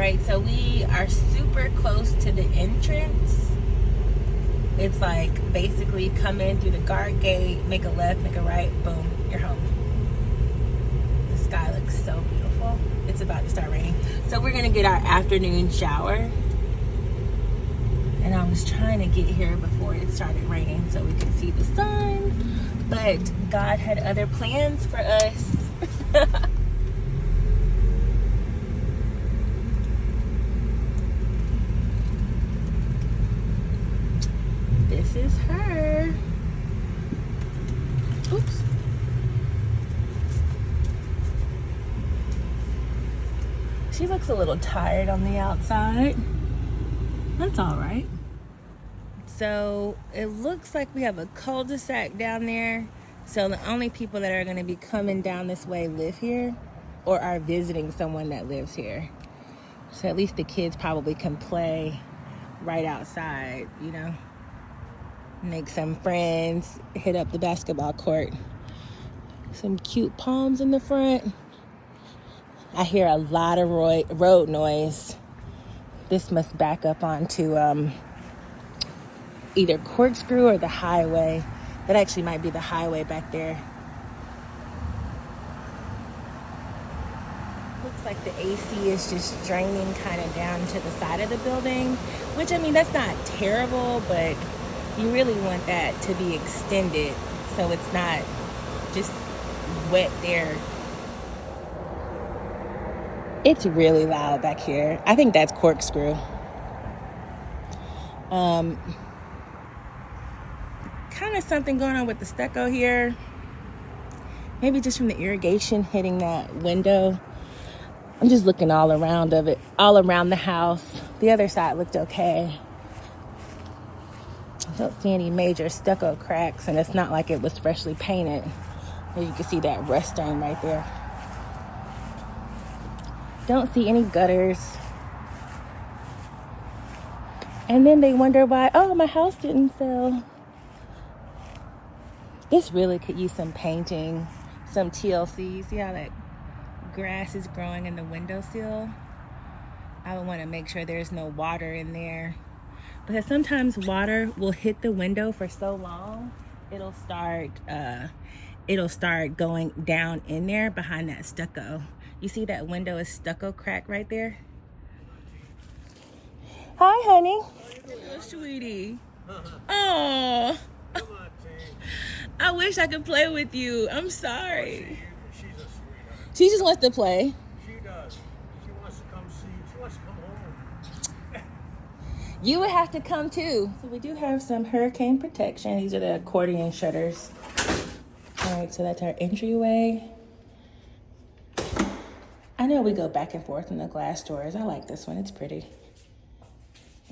right, so we are super close to the entrance. It's like basically come in through the guard gate, make a left, make a right, boom, you're home. The sky looks so beautiful. It's about to start raining. So we're gonna get our afternoon shower. And I was trying to get here before it started raining so we could see the sun. But God had other plans for us. This is her. Oops. She looks a little tired on the outside. That's all right. So it looks like we have a cul-de-sac down there. So the only people that are going to be coming down this way live here or are visiting someone that lives here. So at least the kids probably can play right outside, you know, make some friends, hit up the basketball court. Some cute palms in the front. I hear a lot of road noise. This must back up onto either Corkscrew or the highway. That actually might be the highway back there. Looks like the AC is just draining kind of down to the side of the building, which, I mean, that's not terrible, but you really want that to be extended so it's not just wet there. It's really loud back here. I think that's Corkscrew. Kind of something going on with the stucco here. Maybe just from the irrigation hitting that window. I'm just looking all around the house. The other side looked okay. I don't see any major stucco cracks, and it's not like it was freshly painted. As you can see that rust stain right there. Don't see any gutters. And then they wonder why, oh, my house didn't sell. This really could use some painting, some TLC. See how that grass is growing in the windowsill? I would want to make sure there's no water in there, because sometimes water will hit the window for so long, it'll start going down in there behind that stucco. You see that window is stucco crack right there? Hi, honey. Oh, sweetie. Oh. I wish I could play with you. I'm sorry. She's a sweetheart. She just wants to play. She does. She wants to come see. She wants to come home. You would have to come too. So we do have some hurricane protection. These are the accordion shutters. All right, so that's our entryway. I know we go back and forth in the glass doors. I like this one. It's pretty.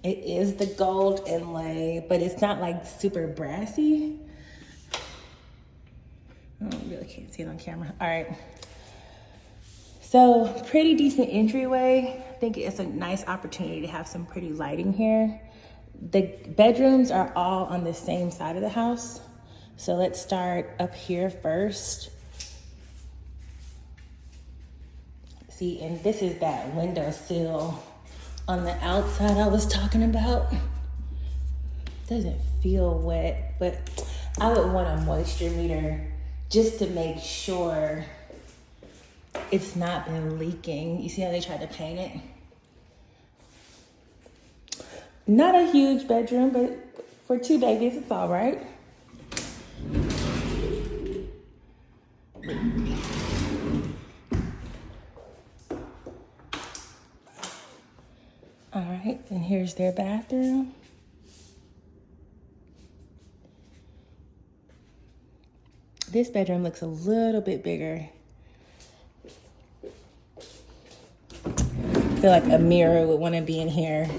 It is the gold inlay, but it's not like super brassy. Oh, I really can't see it on camera. All right. So pretty decent entryway. I think it's a nice opportunity to have some pretty lighting here. The bedrooms are all on the same side of the house. So let's start up here first. See, and this is that windowsill on the outside I was talking about. Doesn't feel wet, but I would want a moisture meter just to make sure it's not been leaking. You see how they tried to paint it? Not a huge bedroom, but for two babies, it's all right. All right, and here's their bathroom. This bedroom looks a little bit bigger. I feel like a mirror would want to be in here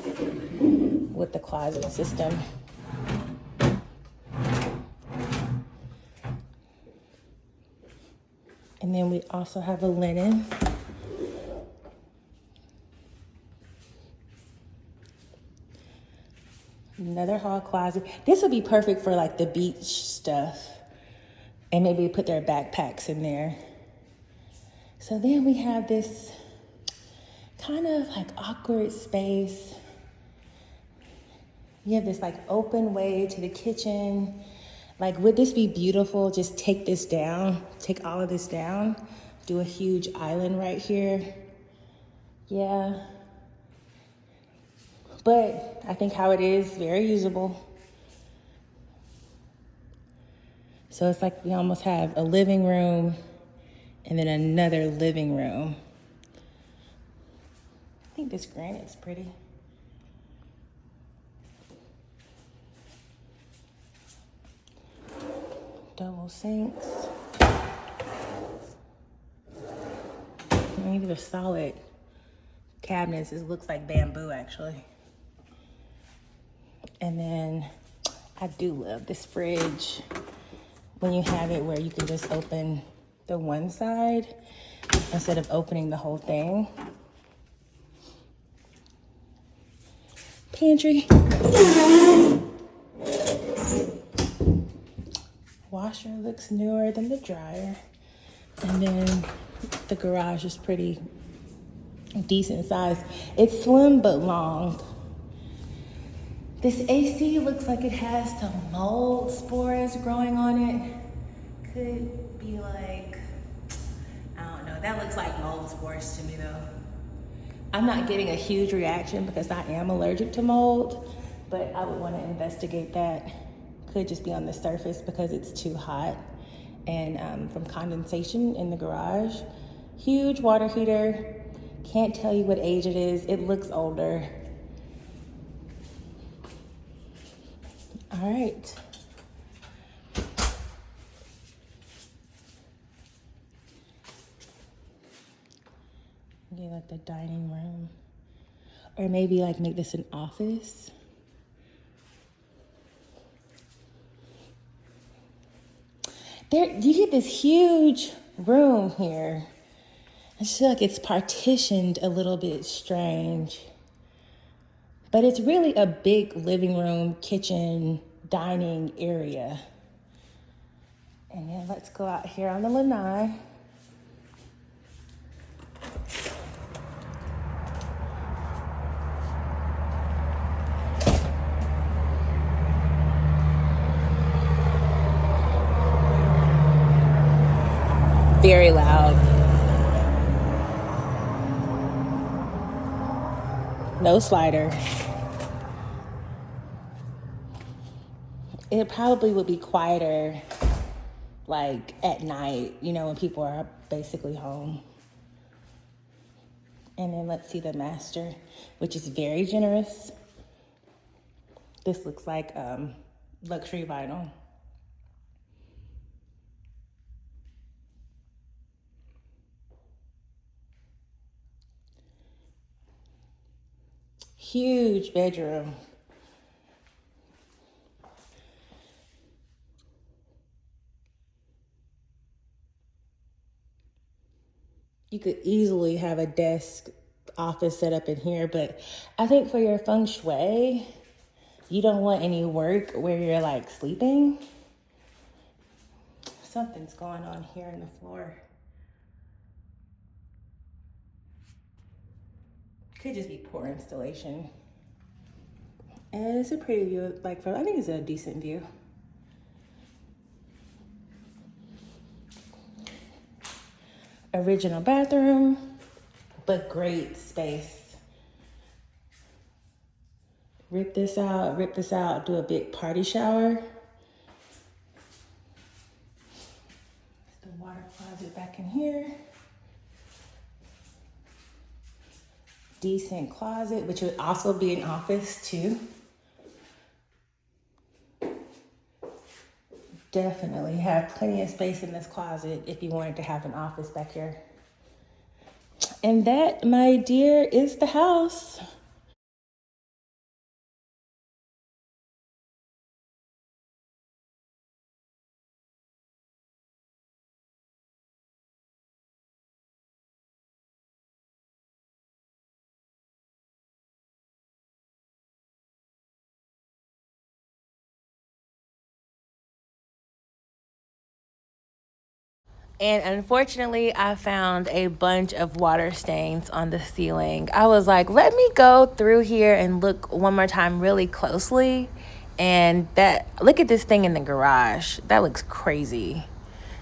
with the closet system. And then we also have a linen. Another hall closet. This would be perfect for like the beach stuff. And maybe put their backpacks in there. So then we have this kind of like awkward space. You have this like open way to the kitchen. Like, would this be beautiful? Just take this down, take all of this down, do a huge island right here. Yeah. But I think how it is, very usable. So it's like we almost have a living room and then another living room. I think this granite's pretty. Double sinks. I mean, these are solid cabinets. It looks like bamboo, actually. And then I do love this fridge when you have it where you can just open the one side instead of opening the whole thing. Pantry. Washer looks newer than the dryer. And then the garage is pretty decent size. It's slim but long. This AC looks like it has some mold spores growing on it. Could be like, I don't know. That looks like mold spores to me though. I'm not getting a huge reaction because I am allergic to mold, but I would want to investigate that. Could just be on the surface because it's too hot and from condensation in the garage. Huge water heater. Can't tell you what age it is. It looks older. All right. Get like the dining room. Or maybe like make this an office. There, you get this huge room here. I just feel like it's partitioned a little bit strange. But it's really a big living room, kitchen, dining area. And then let's go out here on the lanai. Very loud. No slider. It probably would be quieter like at night, you know, when people are basically home. And then let's see the master, which is very generous. This looks like luxury vinyl. Huge bedroom. You could easily have a desk office set up in here, but I think for your feng shui, you don't want any work where you're like sleeping. Something's going on here in the floor. Could just be poor installation. And it's a pretty view, like I think it's a decent view. Original bathroom, but great space. Rip this out, do a big party shower. The water closet back in here. Decent closet, which would also be an office too. Definitely have plenty of space in this closet if you wanted to have an office back here. And that, my dear, is the house. And unfortunately, I found a bunch of water stains on the ceiling. I was like, let me go through here and look one more time really closely. And look at this thing in the garage. That looks crazy.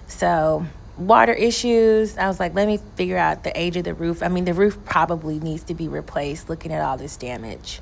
So water issues, I was like, let me figure out the age of the roof. I mean, the roof probably needs to be replaced looking at all this damage.